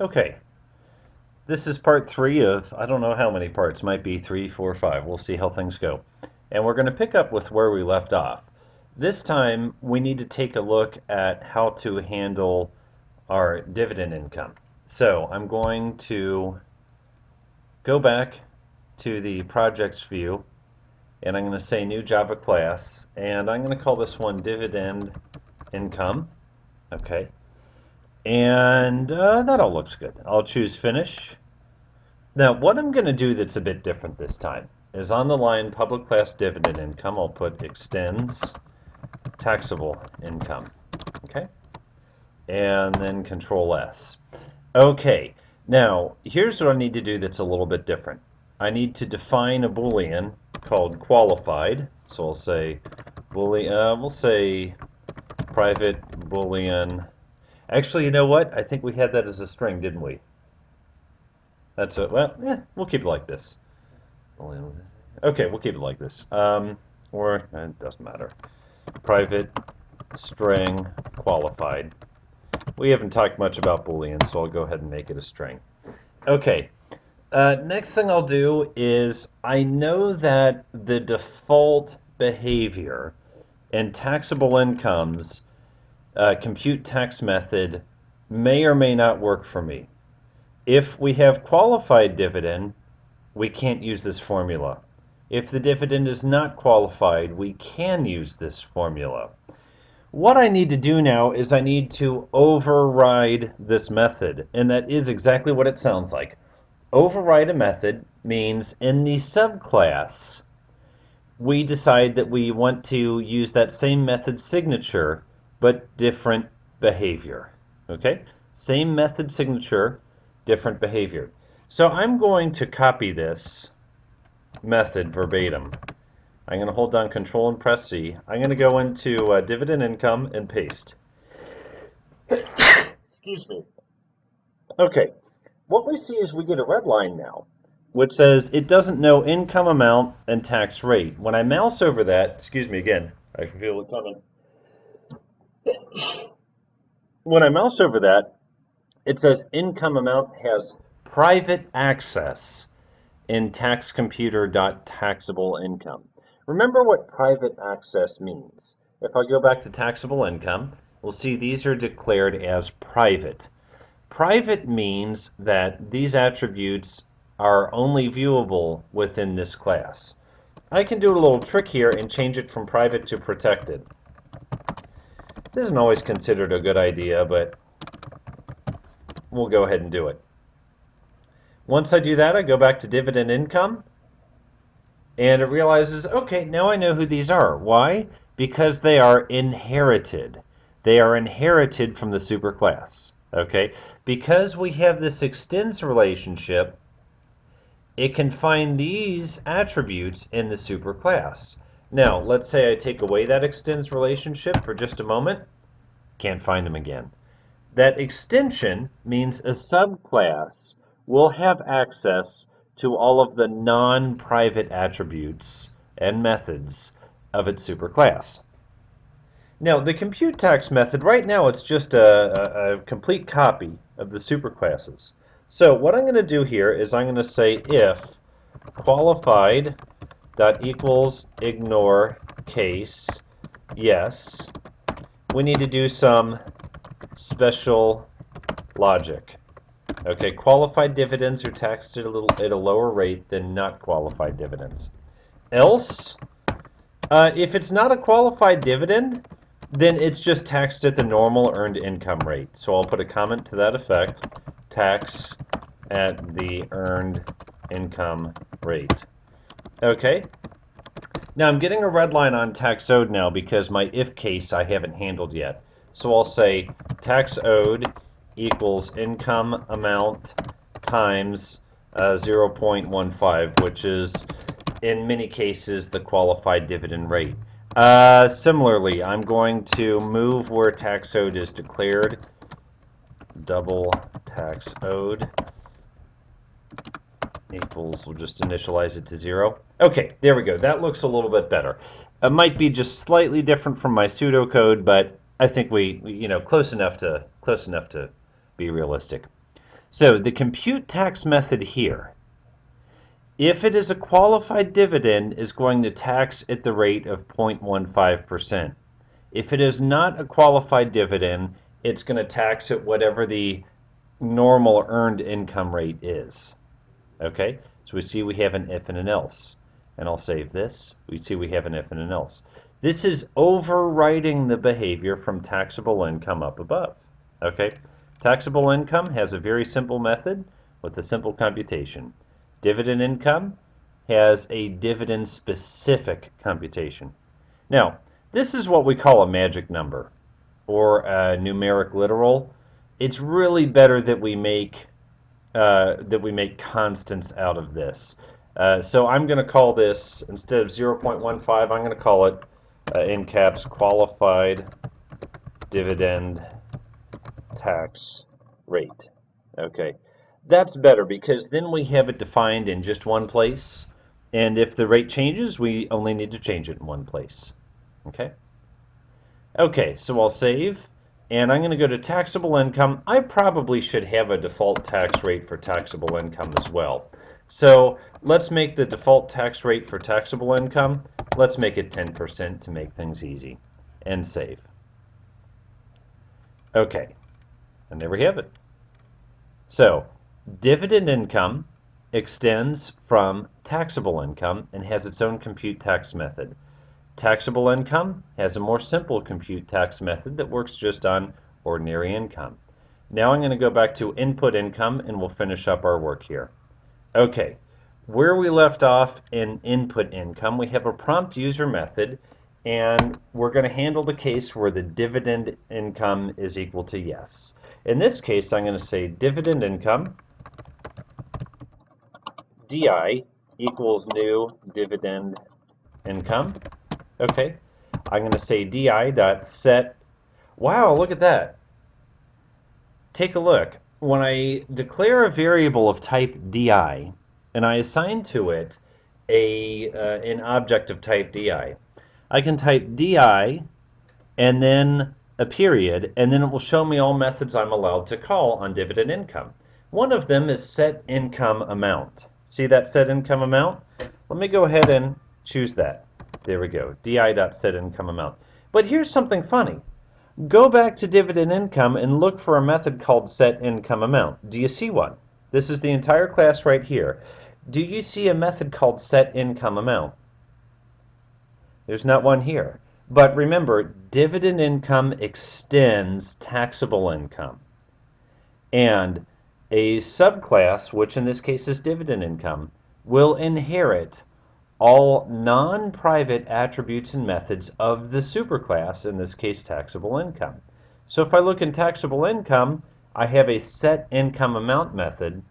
Okay, this is part 3 of, I don't know how many parts, might be 3, 4, 5. We'll see how things go. And we're going to pick up with where we left off. This time, we need to take a look at how to handle our dividend income. So I'm going to go back to the projects view, and I'm going to say new Java class, and I'm going to call this one dividend income. Okay. And that all looks good. I'll choose finish. Now, what I'm going to do that's a bit different this time is on the line public class dividend income, I'll put extends taxable income. Okay? And then Control S. Okay, now here's what I need to do that's a little bit different. I need to define a Boolean called qualified. So I'll say Boolean, we'll say private Boolean. Actually, you know what? I think we had that as a string, didn't we? That's it. Well, yeah, we'll keep it like this. Okay, we'll keep it like this. Or it doesn't matter. Private string qualified. We haven't talked much about Boolean, so I'll go ahead and make it a string. Okay. Next thing I'll do is I know that the default behavior in taxable incomes compute tax method may or may not work for me. If we have qualified dividend, we can't use this formula. If the dividend is not qualified, we can use this formula. What I need to do now is I need to override this method, and that is exactly what it sounds like. Override a method means in the subclass, we decide that we want to use that same method signature, but different behavior. Okay? Same method signature, different behavior. So I'm going to copy this method verbatim. I'm going to hold down Control and press C. I'm going to go into dividend income and paste. Excuse me. Okay. What we see is we get a red line now, which says it doesn't know income amount and tax rate. When I mouse over that, excuse me again, I can feel it coming. When I mouse over that, it says income amount has private access in taxcomputer.taxable income. Remember what private access means. If I go back to taxable income, we'll see these are declared as private. Private means that these attributes are only viewable within this class. I can do a little trick here and change it from private to protected. This isn't always considered a good idea, but we'll go ahead and do it. Once I do that, I go back to dividend income, and it realizes, okay, now I know who these are. Why? Because they are inherited. They are inherited from the superclass. Okay? Because we have this extends relationship, it can find these attributes in the superclass. Now, let's say I take away that extends relationship for just a moment. Can't find them again. That extension means a subclass will have access to all of the non-private attributes and methods of its superclass. Now, the compute tax method, right now it's just a complete copy of the superclasses. So what I'm going to do here is I'm going to say if qualified dot equals ignore case yes, we need to do some special logic. Okay, qualified dividends are taxed at a lower rate than not qualified dividends. Else, if it's not a qualified dividend, then it's just taxed at the normal earned income rate. So I'll put a comment to that effect, tax at the earned income rate. Okay. Now I'm getting a red line on tax owed now because my if case I haven't handled yet. So I'll say tax owed equals income amount times 0.15, which is in many cases the qualified dividend rate. Similarly, I'm going to move where tax owed is declared, double tax owed equals, we'll just initialize it to 0. Okay, there we go. That looks a little bit better. It might be just slightly different from my pseudocode, but I think we close enough to be realistic. So the compute tax method here, if it is a qualified dividend, is going to tax at the rate of 0.15%. If it is not a qualified dividend, it's going to tax at whatever the normal earned income rate is. Okay, so we see we have an if and an else. And I'll save this. We see we have an if and an else. This is overriding the behavior from taxable income up above. Okay, taxable income has a very simple method with a simple computation. Dividend income has a dividend specific computation. Now, this is what we call a magic number or a numeric literal. It's really better that we make constants out of this. So I'm going to call this, instead of 0.15, I'm going to call it in caps qualified dividend tax rate. Okay, that's better because then we have it defined in just one place, and if the rate changes, we only need to change it in one place. Okay. Okay, so I'll save, and I'm going to go to taxable income. I probably should have a default tax rate for taxable income as well. So let's make the default tax rate for taxable income, let's make it 10% to make things easy, and save. Okay, and there we have it. So dividend income extends from taxable income and has its own compute tax method. Taxable income has a more simple compute tax method that works just on ordinary income. Now I'm going to go back to input income and we'll finish up our work here. Okay, where we left off in input income, we have a prompt user method, and we're going to handle the case where the dividend income is equal to yes. In this case, I'm going to say dividend income di equals new dividend income. Okay, I'm going to say di.set. Wow, look at that. Take a look. When I declare a variable of type di and I assign to it an object of type di, I can type di and then a period, and then it will show me all methods I'm allowed to call on dividend income. One of them is set income amount. See that set income amount? Let me go ahead and choose that. There we go, di.setIncomeAmount. But here's something funny. Go back to dividend income and look for a method called setIncomeAmount. Do you see one? This is the entire class right here. Do you see a method called setIncomeAmount? There's not one here. But remember, dividend income extends taxable income. And a subclass, which in this case is dividend income, will inherit all non-private attributes and methods of the superclass, in this case taxable income. So if I look in taxable income, I have a set income amount method,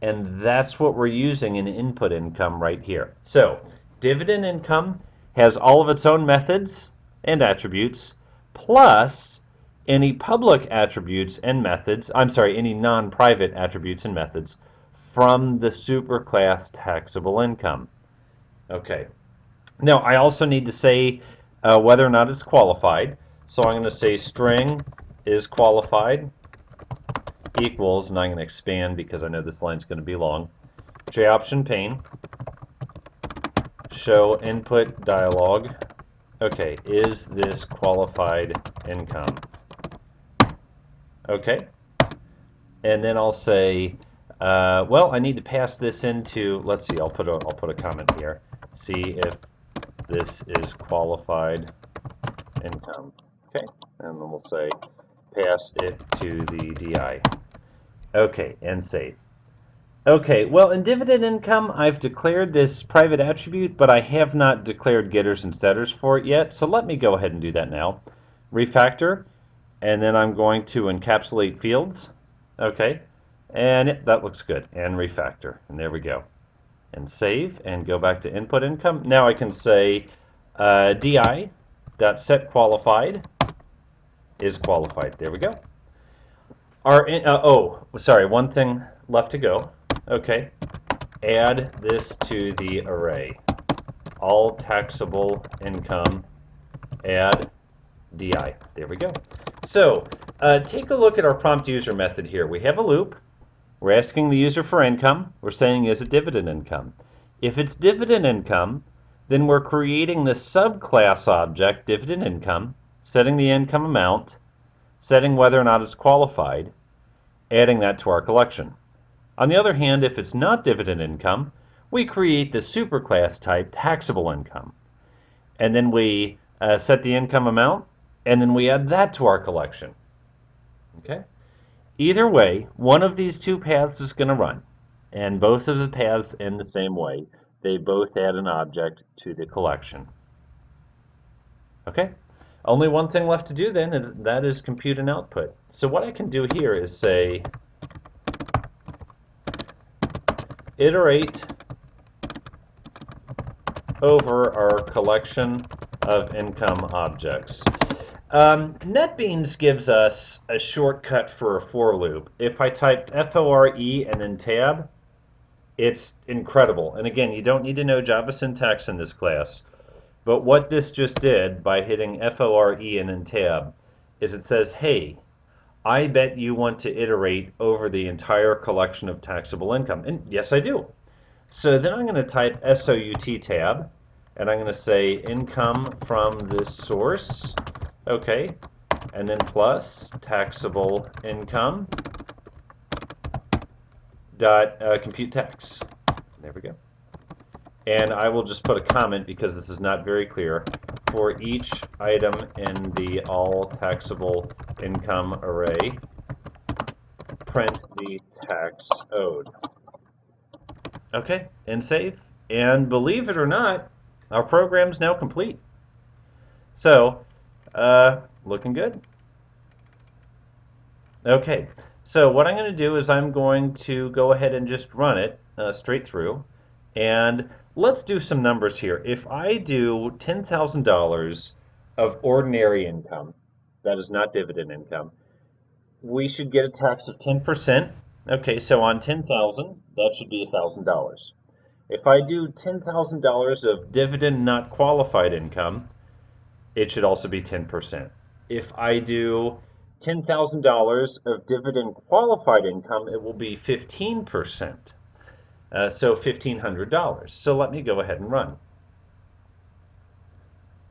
and that's what we're using in input income right here. So dividend income has all of its own methods and attributes, plus any public attributes and methods, any non-private attributes and methods from the superclass taxable income. Okay. Now, I also need to say whether or not it's qualified. So I'm going to say string is qualified equals, and I'm going to expand because I know this line's going to be long, JOption pane, show input dialog. Okay, is this qualified income? Okay. And then I'll say, well, I need to pass this into, let's see, I'll put a comment here. See if this is qualified income. Okay, and then we'll say pass it to the DI. Okay, and save. Okay, well, in dividend income, I've declared this private attribute, but I have not declared getters and setters for it yet, so let me go ahead and do that now. Refactor, and then I'm going to encapsulate fields. Okay, and that looks good, and refactor, and there we go. And save, and go back to input income. Now I can say di.setQualified is qualified. There we go. Sorry, one thing left to go. Okay, add this to the array. All taxable income, add di. There we go. So take a look at our prompt user method here. We have a loop. We're asking the user for income. We're saying, is it dividend income? If it's dividend income, then we're creating the subclass object, dividend income, setting the income amount, setting whether or not it's qualified, adding that to our collection. On the other hand, if it's not dividend income, we create the superclass type taxable income. And then we set the income amount, and then we add that to our collection. Okay? Either way, one of these two paths is going to run, and both of the paths end the same way. They both add an object to the collection. Okay? Only one thing left to do then, and that is compute an output. So what I can do here is say iterate over our collection of income objects. NetBeans gives us a shortcut for a for loop. If I type FORE and then tab, it's incredible. And again, you don't need to know Java syntax in this class. But what this just did by hitting FORE and then tab is it says, hey, I bet you want to iterate over the entire collection of taxable income. And yes, I do. So then I'm going to type SOUT tab, and I'm going to say income from this source. Okay, and then plus taxable income dot compute tax. There we go. And I will just put a comment because this is not very clear. For each item in the all taxable income array, print the tax owed. Okay, and save. And believe it or not, our program's now complete. So, looking good. Okay, so what I'm going to do is I'm going to go ahead and just run it straight through. And let's do some numbers here. If I do $10,000 of ordinary income, that is not dividend income, we should get a tax of 10%. Okay, so on 10,000, that should be $1,000. If I do $10,000 of dividend not qualified income, it should also be 10%. If I do $10,000 of dividend qualified income, it will be 15%. So $1,500. So let me go ahead and run.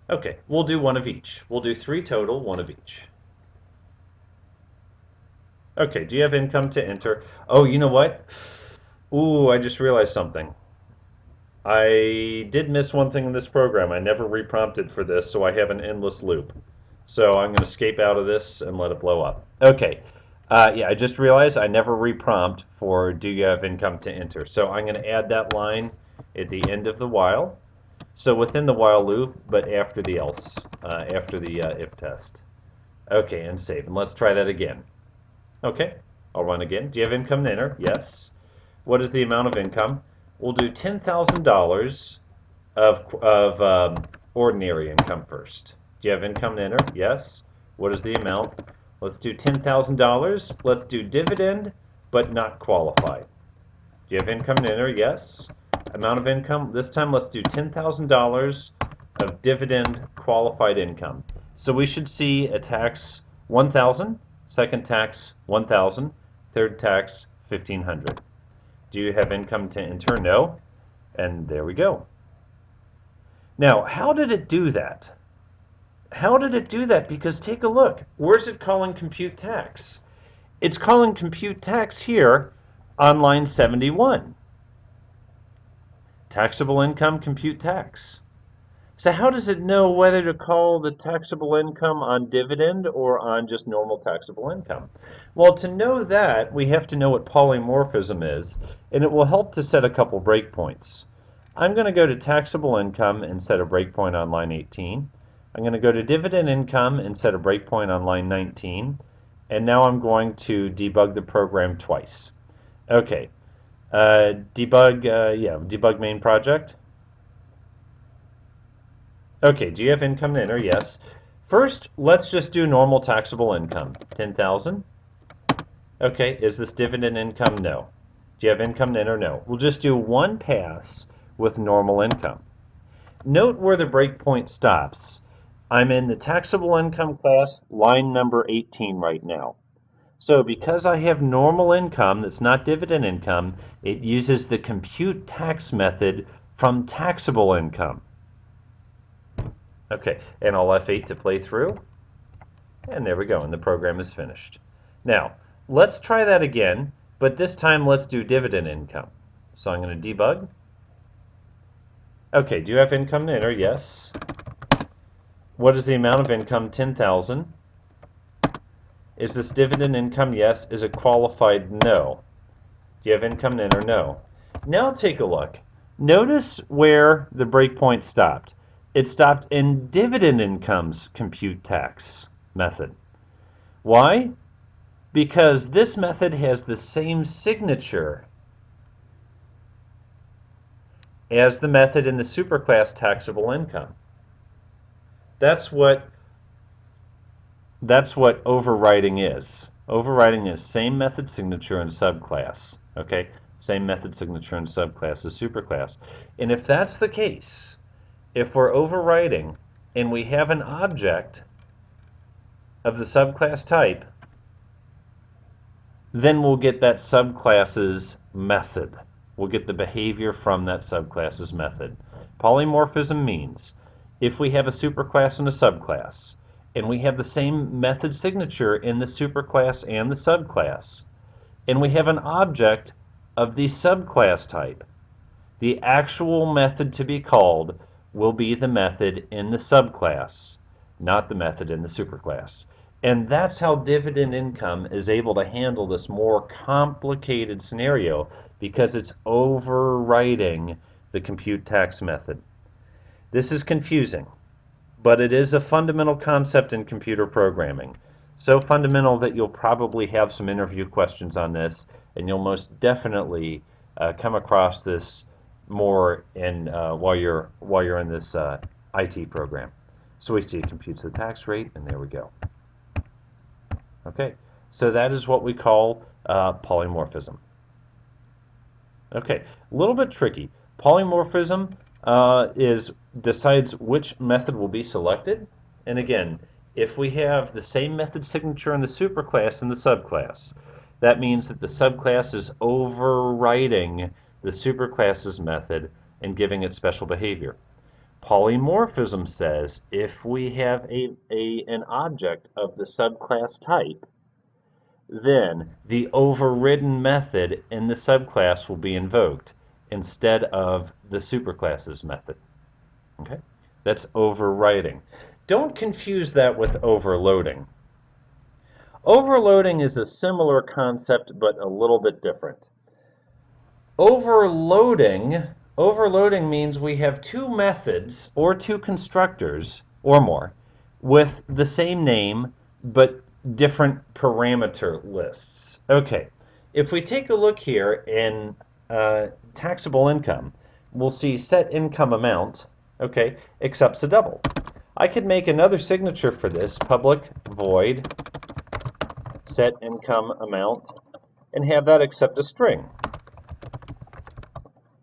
Okay, we'll do one of each. We'll do 3 total, one of each. Okay, do you have income to enter? Oh, you know what? Ooh, I just realized something. I did miss one thing in this program. I never reprompted for this, so I have an endless loop. So I'm going to escape out of this and let it blow up. Okay. Yeah, I just realized I never reprompt for do you have income to enter. So I'm going to add that line at the end of the while. So within the while loop, but after the else, after the if test. Okay, and save. And let's try that again. Okay, I'll run again. Do you have income to enter? Yes. What is the amount of income? We'll do $10,000 of ordinary income first. Do you have income to enter? Yes. What is the amount? Let's do $10,000. Let's do dividend, but not qualified. Do you have income to enter? Yes. Amount of income. This time let's do $10,000 of dividend qualified income. So we should see a tax 1,000, second tax 1,000, third tax 1,500. Do you have income to enter? No. And there we go. Now, how did it do that? How did it do that? Because take a look. Where's it calling compute tax? It's calling compute tax here on line 71. Taxable income, compute tax. So how does it know whether to call the taxable income on dividend or on just normal taxable income? Well, to know that, we have to know what polymorphism is, and it will help to set a couple breakpoints. I'm going to go to taxable income and set a breakpoint on line 18. I'm going to go to dividend income and set a breakpoint on line 19. And now I'm going to debug the program twice. Okay, debug main project. Okay, do you have income to enter? Yes. First, let's just do normal taxable income. 10,000. Okay, is this dividend income? No. Do you have income to enter? No. We'll just do one pass with normal income. Note where the breakpoint stops. I'm in the taxable income class, line number 18 right now. So because I have normal income that's not dividend income, it uses the compute tax method from taxable income. Okay, and I'll F8 to play through. And there we go, and the program is finished. Now, let's try that again, but this time let's do dividend income. So I'm going to debug. Okay, do you have income to enter? Yes. What is the amount of income? 10,000. Is this dividend income? Yes. Is it qualified? No. Do you have income to enter? No. Now take a look. Notice where the breakpoint stopped. It stopped in dividend income's compute tax method. Why? Because this method has the same signature as the method in the superclass taxable income. That's what overriding is. Overriding is same method signature in subclass. Okay? Same method signature in subclass as superclass. And if that's the case, if we're overriding and we have an object of the subclass type, then we'll get that subclass's method. We'll get the behavior from that subclass's method. Polymorphism means if we have a superclass and a subclass, and we have the same method signature in the superclass and the subclass, and we have an object of the subclass type, the actual method to be called will be the method in the subclass, not the method in the superclass. And that's how dividend income is able to handle this more complicated scenario, because it's overriding the compute tax method. This is confusing, but it is a fundamental concept in computer programming. So fundamental that you'll probably have some interview questions on this, and you'll most definitely come across this more in while you're in this IT program. So we see it computes the tax rate, and there we go. Okay, so that is what we call polymorphism. Okay, a little bit tricky. Polymorphism decides which method will be selected. And again, if we have the same method signature in the superclass and the subclass, that means that the subclass is overriding the superclass's method and giving it special behavior. Polymorphism says if we have an object of the subclass type, then the overridden method in the subclass will be invoked instead of the superclass's method. Okay? That's overriding. Don't confuse that with overloading. Overloading is a similar concept but a little bit different. Overloading means we have two methods or two constructors or more with the same name but different parameter lists. Okay, if we take a look here in taxable income, we'll see set income amount, okay, accepts a double. I could make another signature for this, public void set income amount, and have that accept a string.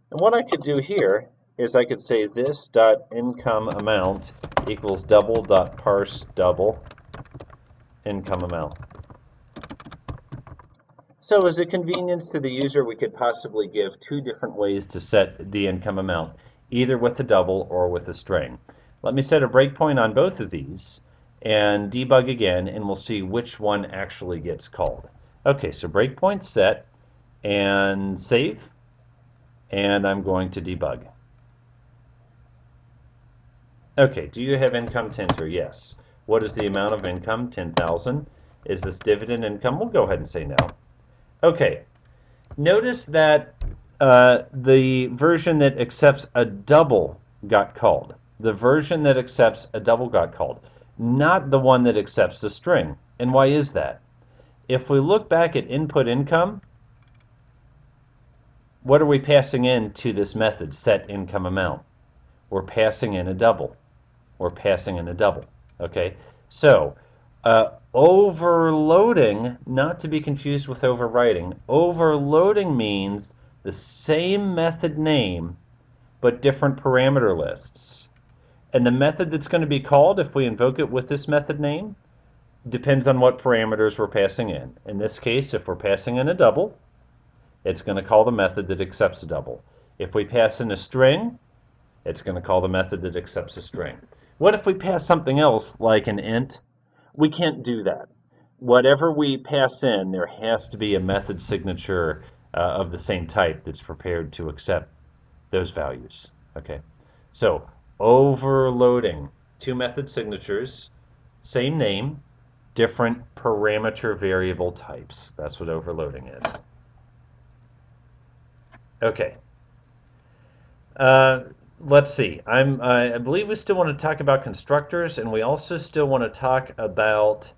And what I could do here is I could say this dot income amount equals double dot parse double income amount. So as a convenience to the user, we could possibly give two different ways to set the income amount, either with a double or with a string. Let me set a breakpoint on both of these and debug again, and we'll see which one actually gets called. Okay, so breakpoint set and save, and I'm going to debug. Okay, do you have income to enter? Yes. What is the amount of income? 10,000. Is this dividend income? We'll go ahead and say no. Okay, notice that the version that accepts a double got called. The version that accepts a double got called, not the one that accepts the string. And why is that? If we look back at input income, what are we passing in to this method, set income amount? We're passing in a double. We're passing in a double. Okay, so overloading, not to be confused with overwriting, overloading means the same method name but different parameter lists. And the method that's going to be called, if we invoke it with this method name, depends on what parameters we're passing in. In this case, if we're passing in a double, it's going to call the method that accepts a double. If we pass in a string, it's going to call the method that accepts a string. What if we pass something else like an int? We can't do that. Whatever we pass in, there has to be a method signature of the same type that's prepared to accept those values. Okay, so overloading two method signatures, same name, different parameter variable types. That's what overloading is. Okay. Uh, let's see. I believe we still want to talk about constructors, and we also still want to talk about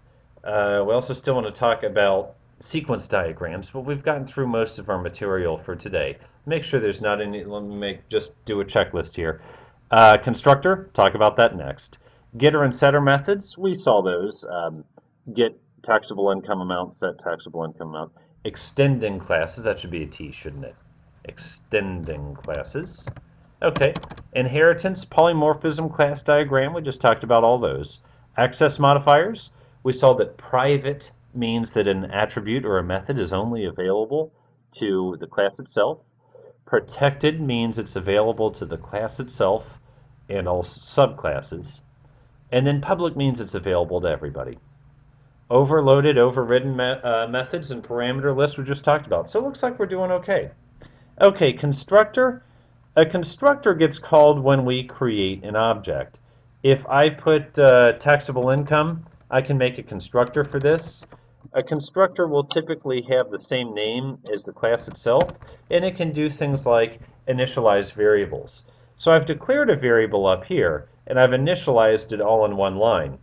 sequence diagrams. But we've gotten through most of our material for today. Make sure there's not any. Let me just do a checklist here. Constructor. Talk about that next. Getter and setter methods. We saw those. Get taxable income amount. Set taxable income amount. Extending classes. That should be a T, shouldn't it? Extending classes. Okay, inheritance, polymorphism, class diagram, we just talked about all those. Access modifiers, we saw that private means that an attribute or a method is only available to the class itself. Protected means it's available to the class itself and all subclasses. And then public means it's available to everybody. Overloaded, overridden methods and parameter lists we just talked about. So it looks like we're doing okay. Okay, constructor. A constructor gets called when we create an object. If I put taxable income, I can make a constructor for this. A constructor will typically have the same name as the class itself, and it can do things like initialize variables. So I've declared a variable up here, and I've initialized it all in one line.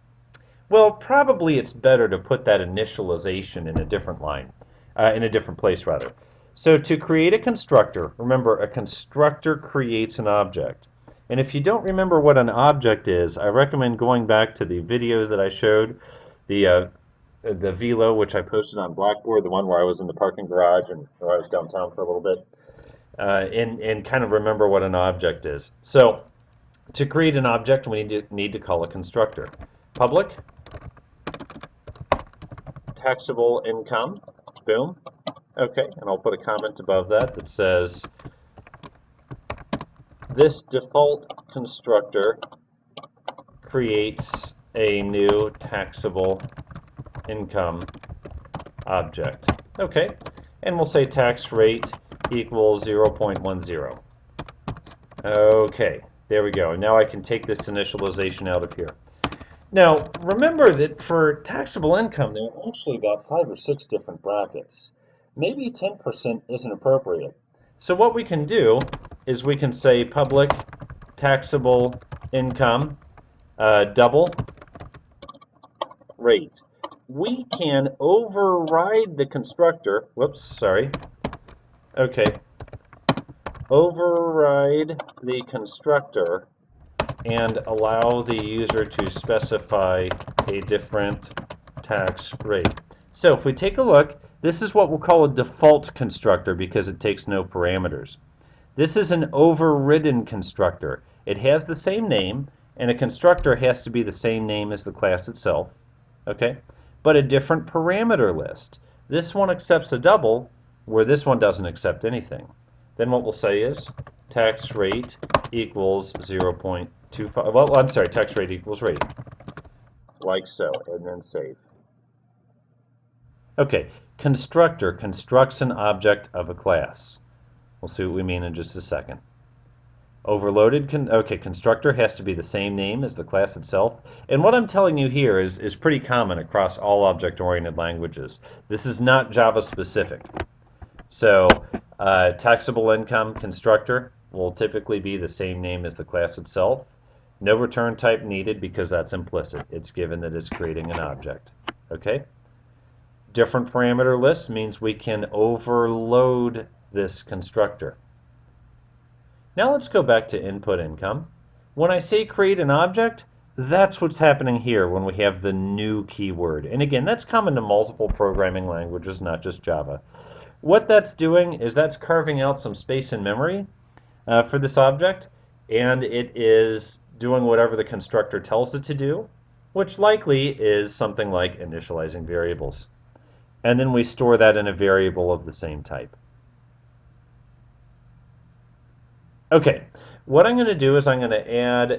Well, probably it's better to put that initialization in a different line, in a different place rather. So to create a constructor, remember a constructor creates an object. And if you don't remember what an object is, I recommend going back to the video that I showed, the Velo, which I posted on Blackboard, the one where I was in the parking garage and where I was downtown for a little bit, and kind of remember what an object is. So to create an object, we need to call a constructor. Public taxable income, boom. Okay, and I'll put a comment above that that says, this default constructor creates a new taxable income object. Okay, and we'll say tax rate equals 0.10. Okay, there we go. Now I can take this initialization out of here. Now, remember that for taxable income, there are actually about 5 or 6 different brackets. Maybe 10% isn't appropriate. So what we can do is we can say public taxable income double rate. We can override the constructor. Whoops, sorry. Okay. Override the constructor and allow the user to specify a different tax rate. So if we take a look, this is what we'll call a default constructor because it takes no parameters. This is an overridden constructor. It has the same name, and a constructor has to be the same name as the class itself, okay? But a different parameter list. This one accepts a double, where this one doesn't accept anything. Then what we'll say is tax rate equals 0.25. Well, I'm sorry, tax rate equals rate. Like so, and then save. Okay, constructor constructs an object of a class. We'll see what we mean in just a second. Overloaded, constructor has to be the same name as the class itself. And what I'm telling you here is pretty common across all object-oriented languages. This is not Java specific. So taxable income constructor will typically be the same name as the class itself. No return type needed because that's implicit. It's given that it's creating an object. Okay? Different parameter lists means we can overload this constructor. Now let's go back to input income. When I say create an object, that's what's happening here when we have the new keyword. And again, that's common to multiple programming languages, not just Java. What that's doing is that's carving out some space in memory for this object, and it is doing whatever the constructor tells it to do, which likely is something like initializing variables. And then we store that in a variable of the same type. Okay, what I'm going to do is I'm going to add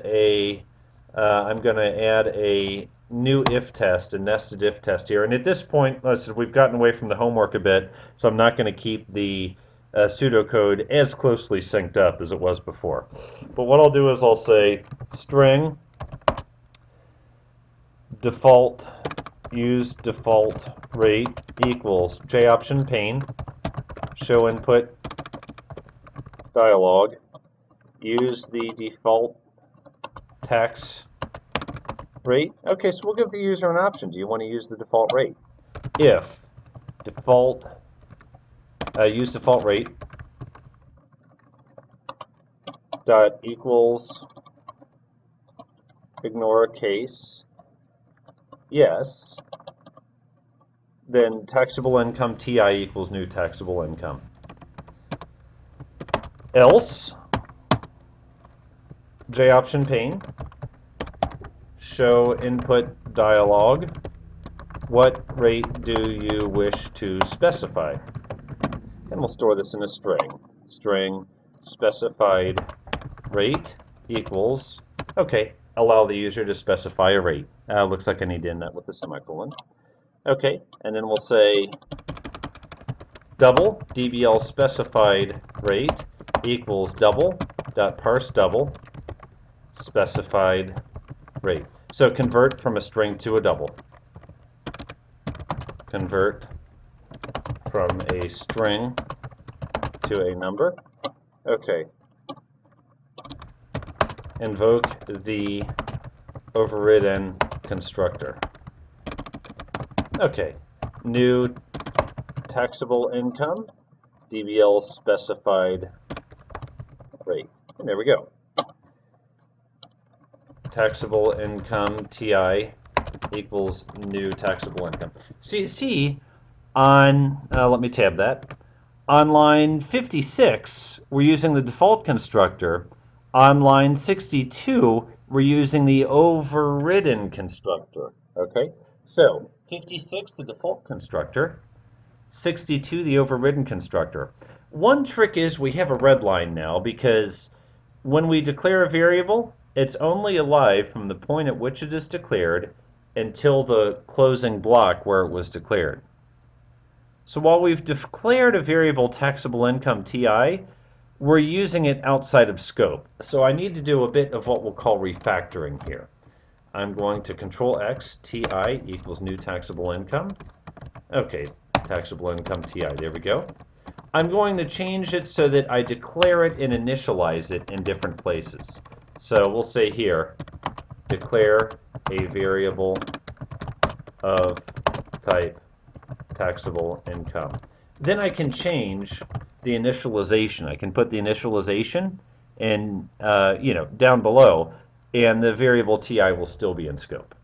a new if test, a nested if test here. And at this point, listen, we've gotten away from the homework a bit, so I'm not going to keep the pseudocode as closely synced up as it was before. But what I'll do is I'll say string default use default rate equals J option pane show input dialog use the default tax rate. Okay, so we'll give the user an option. Do you want to use the default rate? If default use default rate dot equals ignore case yes, then taxable income TI equals new taxable income. Else J option pane show input dialog what rate do you wish to specify? And we'll store this in a string. String specified rate equals, okay, allow the user to specify a rate. Looks like I need to end that with a semicolon. Okay, and then we'll say double dbl specified rate equals double dot parse double specified rate. So convert from a string to a double. Convert from a string to a number. Okay. Invoke the overridden constructor. Okay. New taxable income, DBL specified rate. And there we go. Taxable income TI equals new taxable income. See on, let me tab that. On line 56, we're using the default constructor. On line 62, we're using the overridden constructor. Okay, so 56, the default constructor. 62, the overridden constructor. One trick is we have a red line now because when we declare a variable, it's only alive from the point at which it is declared until the closing block where it was declared. So while we've declared a variable taxable income TI, we're using it outside of scope. So I need to do a bit of what we'll call refactoring here. I'm going to Control X, TI equals new taxable income. Okay, taxable income TI, there we go. I'm going to change it so that I declare it and initialize it in different places. So we'll say here, declare a variable of type taxable income. Then I can change the initialization. I can put the initialization in, down below, and the variable TI will still be in scope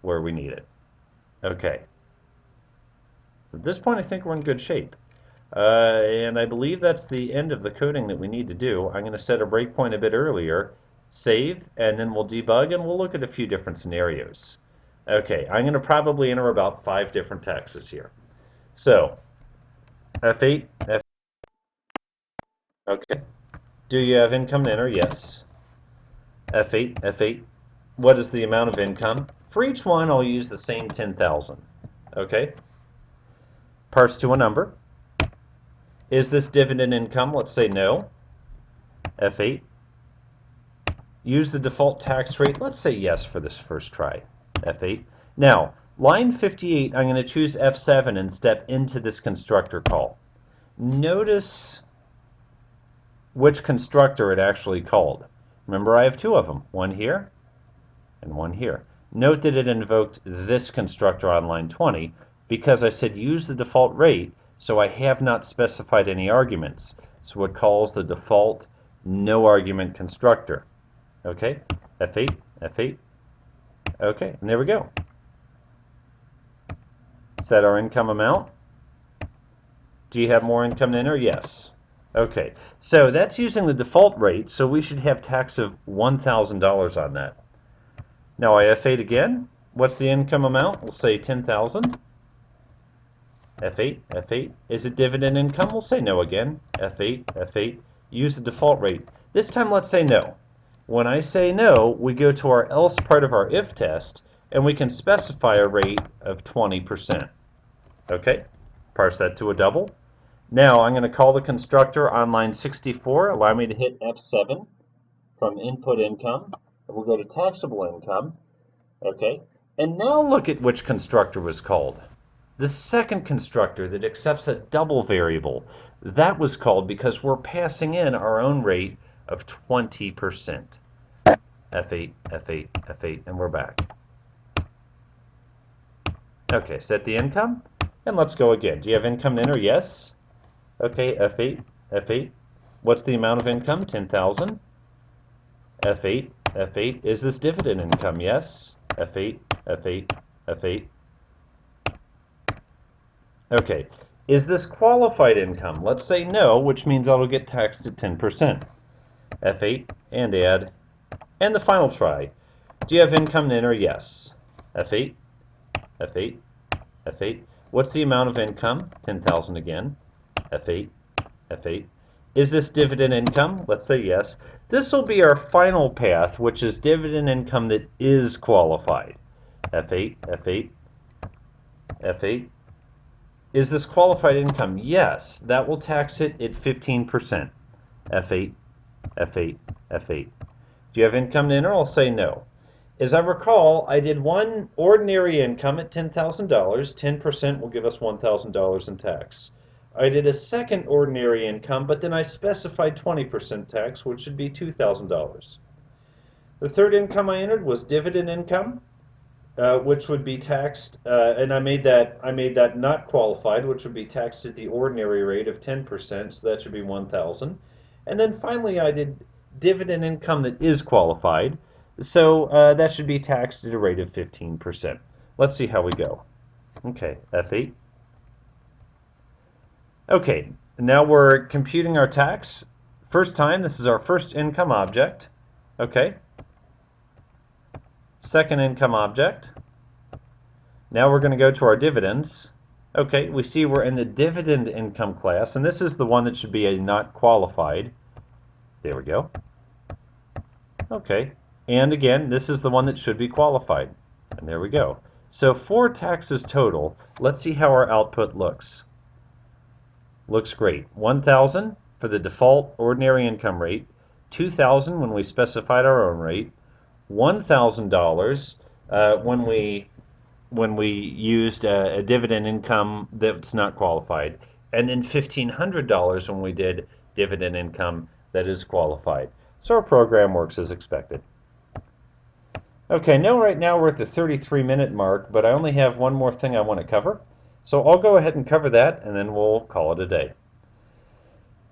where we need it. Okay. At this point, I think we're in good shape. And I believe that's the end of the coding that we need to do. I'm going to set a breakpoint a bit earlier, save, and then we'll debug, and we'll look at a few different scenarios. Okay, I'm going to probably enter about 5 different taxes here. So, F8, F. Okay. Do you have income to enter? Yes. F8, F8. What is the amount of income? For each one, I'll use the same 10,000. Okay. Parse to a number. Is this dividend income? Let's say no. F8. Use the default tax rate. Let's say yes for this first try. F8. Now, line 58, I'm going to choose F7 and step into this constructor call. Notice which constructor it actually called. Remember, I have 2 of them, one here and one here. Note that it invoked this constructor on line 20 because I said use the default rate, so I have not specified any arguments. So it calls the default no argument constructor. Okay, F8, F8. Okay, and there we go. Set our income amount. Do you have more income to enter? Yes. Okay, so that's using the default rate, so we should have tax of $1,000 on that. Now I F8 again. What's the income amount? We'll say 10,000. F8, F8. Is it dividend income? We'll say no again. F8, F8. Use the default rate. This time let's say no. When I say no, we go to our else part of our if test, and we can specify a rate of 20%. Okay, parse that to a double. Now I'm going to call the constructor on line 64. Allow me to hit F7 from input income. And we'll go to taxable income. Okay, and now look at which constructor was called. The second constructor that accepts a double variable. That was called because we're passing in our own rate of 20%. F8, F8, F8, and we're back. Okay, set the income, and let's go again. Do you have income to enter? Yes. Okay, F8, F8. What's the amount of income? 10,000. F8, F8. Is this dividend income? Yes. F8, F8, F8. Okay, is this qualified income? Let's say no, which means that'll get taxed at 10%. F8 and add. And the final try. Do you have income to enter? Yes. F8, F8, F8. What's the amount of income? 10,000 again. F8, F8. Is this dividend income? Let's say yes. This will be our final path, which is dividend income that is qualified. F8, F8, F8. Is this qualified income? Yes. That will tax it at 15%. F8, F8, F8. Do you have income to enter? I'll say no. As I recall, I did one ordinary income at $10,000. 10% will give us $1,000 in tax. I did a second ordinary income, but then I specified 20% tax, which should be $2,000. The third income I entered was dividend income, which would be taxed, and I made that not qualified, which would be taxed at the ordinary rate of 10%, so that should be 1,000. And then finally I did dividend income that is qualified, so that should be taxed at a rate of 15%. Let's see how we go. Okay, F8. Okay, now we're computing our tax. First time, this is our first income object. Okay. Second income object. Now we're going to go to our dividends. Okay, we see we're in the dividend income class, and this is the one that should be a not qualified. There we go. Okay, and again, this is the one that should be qualified. And there we go. So 4 taxes total. Let's see how our output looks. Looks great. 1,000 for the default ordinary income rate, 2,000 when we specified our own rate, $1,000 when we used a dividend income that's not qualified, and then $1,500 when we did dividend income that is qualified. So our program works as expected. Okay, now right now we're at the 33-minute mark, but I only have one more thing I want to cover. So I'll go ahead and cover that, and then we'll call it a day.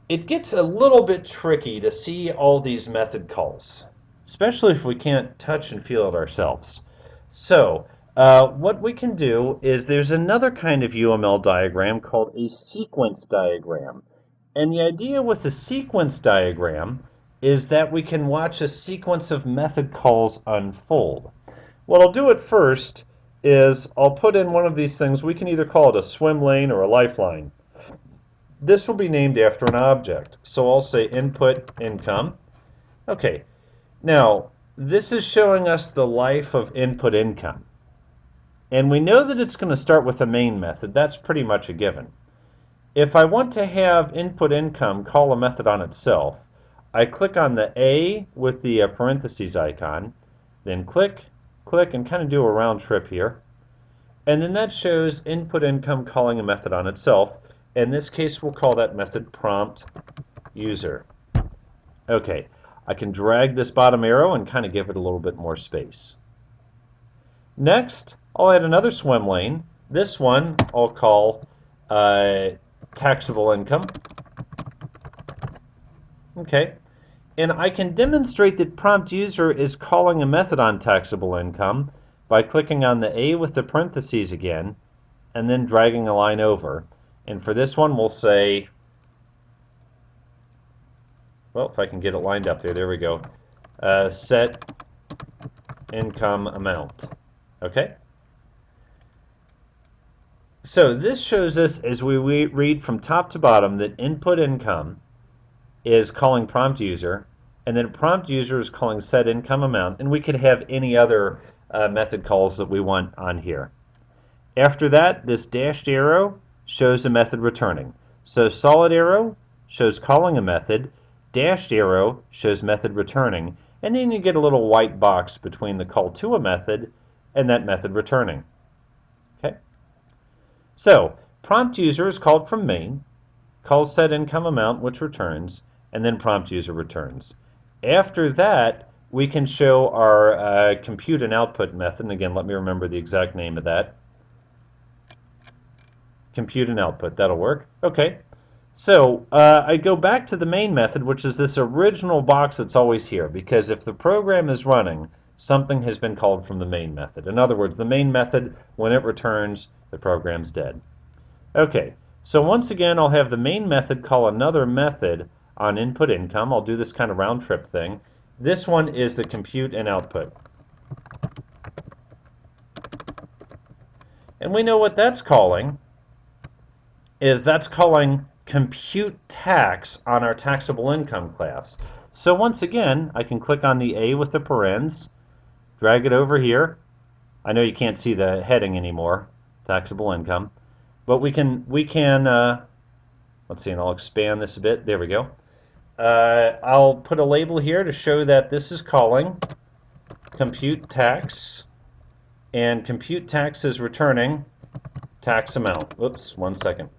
It gets a little bit tricky to see all these method calls, especially if we can't touch and feel it ourselves. So what we can do is there's another kind of UML diagram called a sequence diagram. And the idea with the sequence diagram is that we can watch a sequence of method calls unfold. What I'll do at first is I'll put in one of these things. We can either call it a swim lane or a lifeline. This will be named after an object. So I'll say input income. Okay, now this is showing us the life of input income. And we know that it's going to start with a main method. That's pretty much a given. If I want to have input income call a method on itself, I click on the A with the parentheses icon, then click, and kind of do a round trip here. And then that shows input income calling a method on itself. In this case, we'll call that method prompt user. Okay, I can drag this bottom arrow and kind of give it a little bit more space. Next, I'll add another swim lane. This one I'll call taxable income. Okay, and I can demonstrate that prompt user is calling a method on taxable income by clicking on the A with the parentheses again and then dragging a line over. And for this one we'll say well, if I can get it lined up there we go. Set income amount. Okay? So this shows us, as we read from top to bottom, that input income is calling prompt user, and then prompt user is calling set income amount, and we could have any other method calls that we want on here. After that, this dashed arrow shows a method returning. So solid arrow shows calling a method, dashed arrow shows method returning, and then you get a little white box between the call to a method and that method returning. Okay? So prompt user is called from main, calls set income amount, which returns, and then prompt user returns. After that, we can show our compute and output method. And again, let me remember the exact name of that. Compute and output, that'll work. Okay, so I go back to the main method, which is this original box that's always here, because if the program is running, something has been called from the main method. In other words, the main method, when it returns, the program's dead. Okay, so once again, I'll have the main method call another method on input income. I'll do this kind of round trip thing. This one is the compute and output. And we know what that's calling is that's calling compute tax on our taxable income class. So once again, I can click on the A with the parens, drag it over here. I know you can't see the heading anymore, taxable income, but we can let's see, and I'll expand this a bit. There we go. I'll put a label here to show that this is calling compute tax, and compute tax is returning tax amount. Oops, 1 second.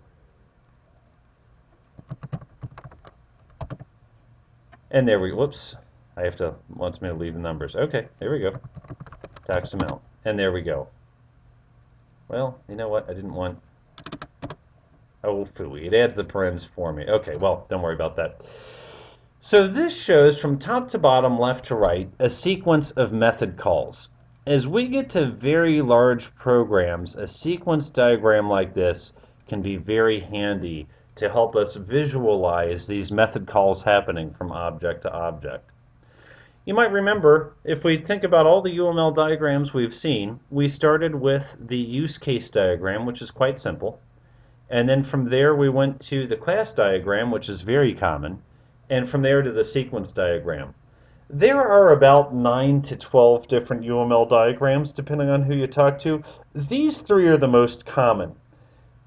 And there we go. Whoops. Wants me to leave the numbers. Okay, there we go. Tax amount. And there we go. Well, you know what? I didn't want... Oh, phooey. It adds the parens for me. Okay, well, don't worry about that. So this shows from top to bottom, left to right, a sequence of method calls. As we get to very large programs, a sequence diagram like this can be very handy to help us visualize these method calls happening from object to object. You might remember, if we think about all the UML diagrams we've seen, we started with the use case diagram, which is quite simple. And then from there we went to the class diagram, which is very common. And from there to the sequence diagram. There are about 9 to 12 different UML diagrams, depending on who you talk to. These three are the most common.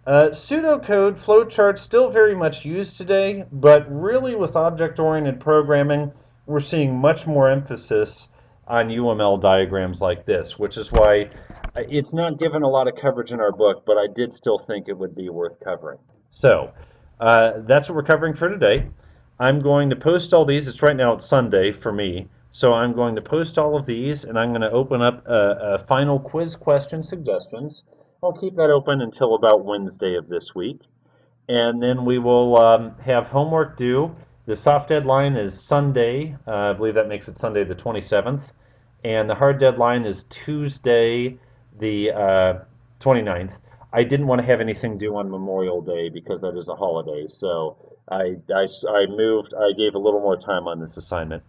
Pseudocode flowcharts still very much used today, but really with object-oriented programming, we're seeing much more emphasis on UML diagrams like this, which is why it's not given a lot of coverage in our book, but I did still think it would be worth covering. So that's what we're covering for today. I'm going to post all these. Right now it's Sunday for me, so I'm going to post all of these, and I'm going to open up a final quiz question suggestions. I'll keep that open until about Wednesday of this week. And then we will have homework due. The soft deadline is Sunday. I believe that makes it Sunday the 27th. And the hard deadline is Tuesday the 29th. I didn't want to have anything due on Memorial Day because that is a holiday. So I gave a little more time on this assignment.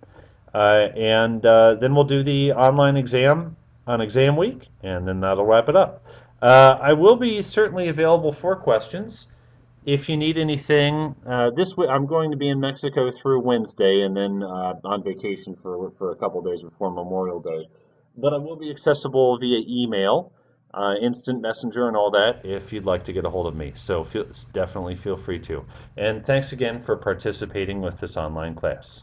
And then we'll do the online exam on exam week, and then that'll wrap it up. I will be certainly available for questions. If you need anything, this week I'm going to be in Mexico through Wednesday, and then on vacation for a couple days before Memorial Day. But I will be accessible via email, instant messenger, and all that if you'd like to get a hold of me. So definitely feel free to. And thanks again for participating with this online class.